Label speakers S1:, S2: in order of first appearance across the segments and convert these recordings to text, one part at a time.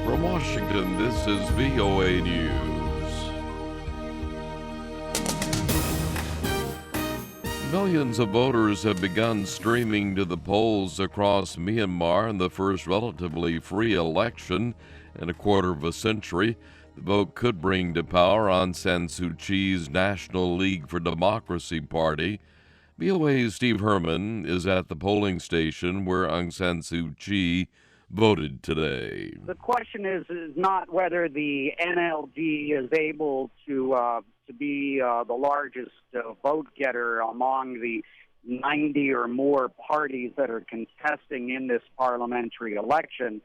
S1: From Washington, this is VOA News. Millions of voters have begun streaming to the polls across Myanmar in the first relatively free election in a quarter of a century. The vote could bring to power Aung San Suu Kyi's National League for Democracy party. VOA's Steve Herman is at the polling station where Aung San Suu Kyi voted today.
S2: The question is not whether the NLD is able to be the largest vote getter among the 90 or more parties that are contesting in this parliamentary election.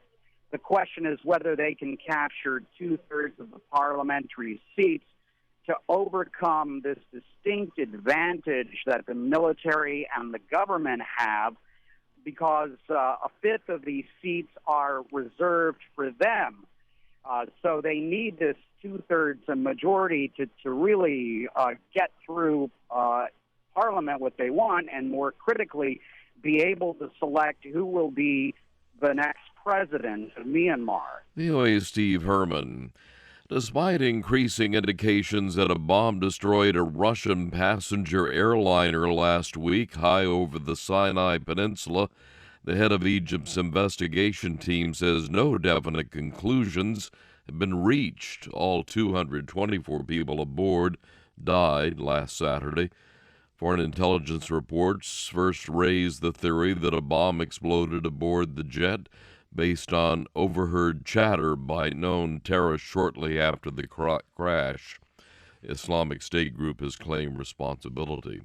S2: The question is whether they can capture two-thirds of the parliamentary seats to overcome this distinct advantage that the military and the government have, because a fifth of these seats are reserved for them. So they need this two-thirds and majority to really get through Parliament what they want, and more critically, be able to select who will be the next president of Myanmar.
S1: VOA's Steve Herman. Despite increasing indications that a bomb destroyed a Russian passenger airliner last week high over the Sinai Peninsula, the head of Egypt's investigation team says no definite conclusions have been reached. All 224 people aboard died last Saturday. Foreign intelligence reports first raised the theory that a bomb exploded aboard the jet based on overheard chatter by known terrorists shortly after the crash. Islamic State group has claimed responsibility.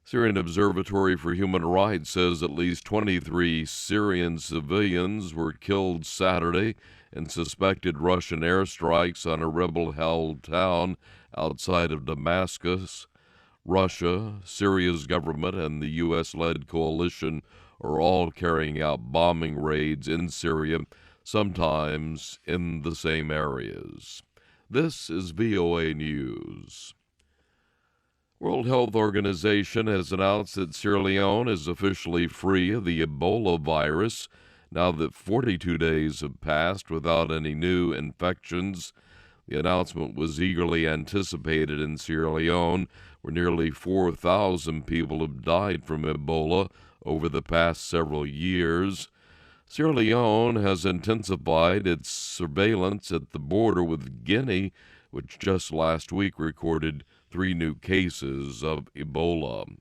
S1: Syrian Observatory for Human Rights says at least 23 Syrian civilians were killed Saturday in suspected Russian airstrikes on a rebel-held town outside of Damascus. Russia, Syria's government, and the U.S.-led coalition are all carrying out bombing raids in Syria, sometimes in the same areas. This is VOA News. World Health Organization has announced that Sierra Leone is officially free of the Ebola virus now that 42 days have passed without any new infections. The announcement was eagerly anticipated in Sierra Leone, where nearly 4,000 people have died from Ebola over the past several years. Sierra Leone has intensified its surveillance at the border with Guinea, which just last week recorded 3 new cases of Ebola.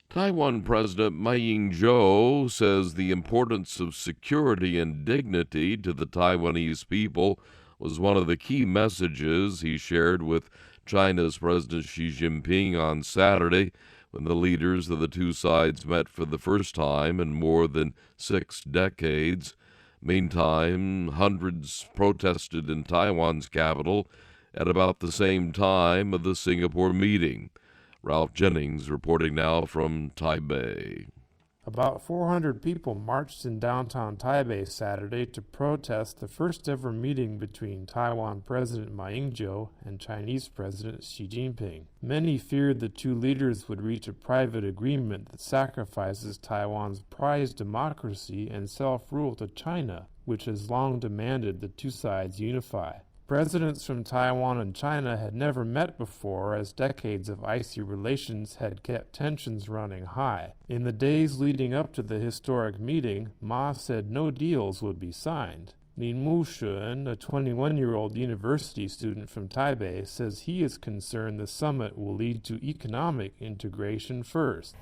S1: Taiwan President Ma Ying-jeou says the importance of security and dignity to the Taiwanese people was one of the key messages he shared with China's President Xi Jinping on Saturday, when the leaders of the two sides met for the first time in more than 6 decades. Meantime, hundreds protested in Taiwan's capital at about the same time of the Singapore meeting. Ralph Jennings reporting now from Taipei.
S3: About 400 people marched in downtown Taipei Saturday to protest the first-ever meeting between Taiwan President Ma Ying-jeou and Chinese President Xi Jinping. Many feared the two leaders would reach a private agreement that sacrifices Taiwan's prized democracy and self-rule to China, which has long demanded the two sides unify. Presidents from Taiwan and China had never met before, as decades of icy relations had kept tensions running high. In the days leading up to the historic meeting, Ma said no deals would be signed. Lin Mu-shun, a 21-year-old university student from Taipei, says he is concerned the summit will lead to economic integration first.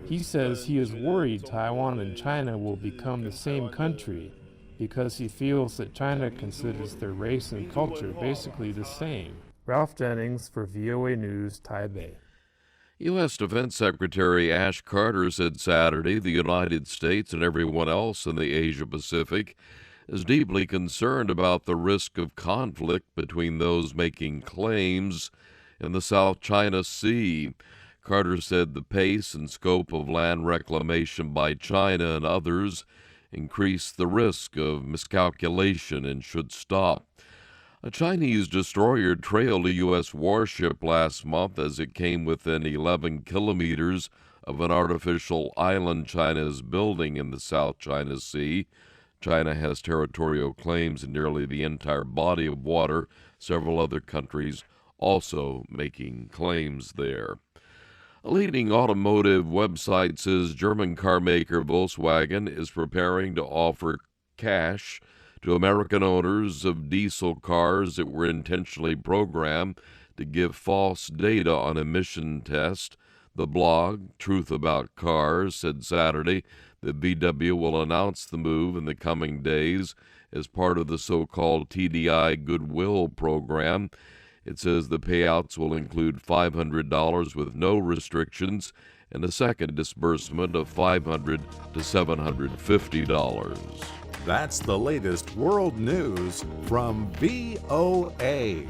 S3: He says he is worried Taiwan and China will become the same country because he feels that China considers their race and culture basically the same. Ralph Jennings for VOA News, Taipei.
S1: U.S. Defense Secretary Ash Carter said Saturday the United States and everyone else in the Asia-Pacific is deeply concerned about the risk of conflict between those making claims in the South China Sea. Carter said the pace and scope of land reclamation by China and others increase the risk of miscalculation and should stop. A Chinese destroyer trailed a U.S. warship last month as it came within 11 kilometers of an artificial island China is building in the South China Sea. China has territorial claims in nearly the entire body of water, several other countries also making claims there. A leading automotive website says German car maker Volkswagen is preparing to offer cash to American owners of diesel cars that were intentionally programmed to give false data on emission tests. The blog, Truth About Cars, said Saturday that VW will announce the move in the coming days as part of the so-called TDI Goodwill program. It says the payouts will include $500 with no restrictions and a second disbursement of $500 to $750.
S4: That's the latest world news from VOA.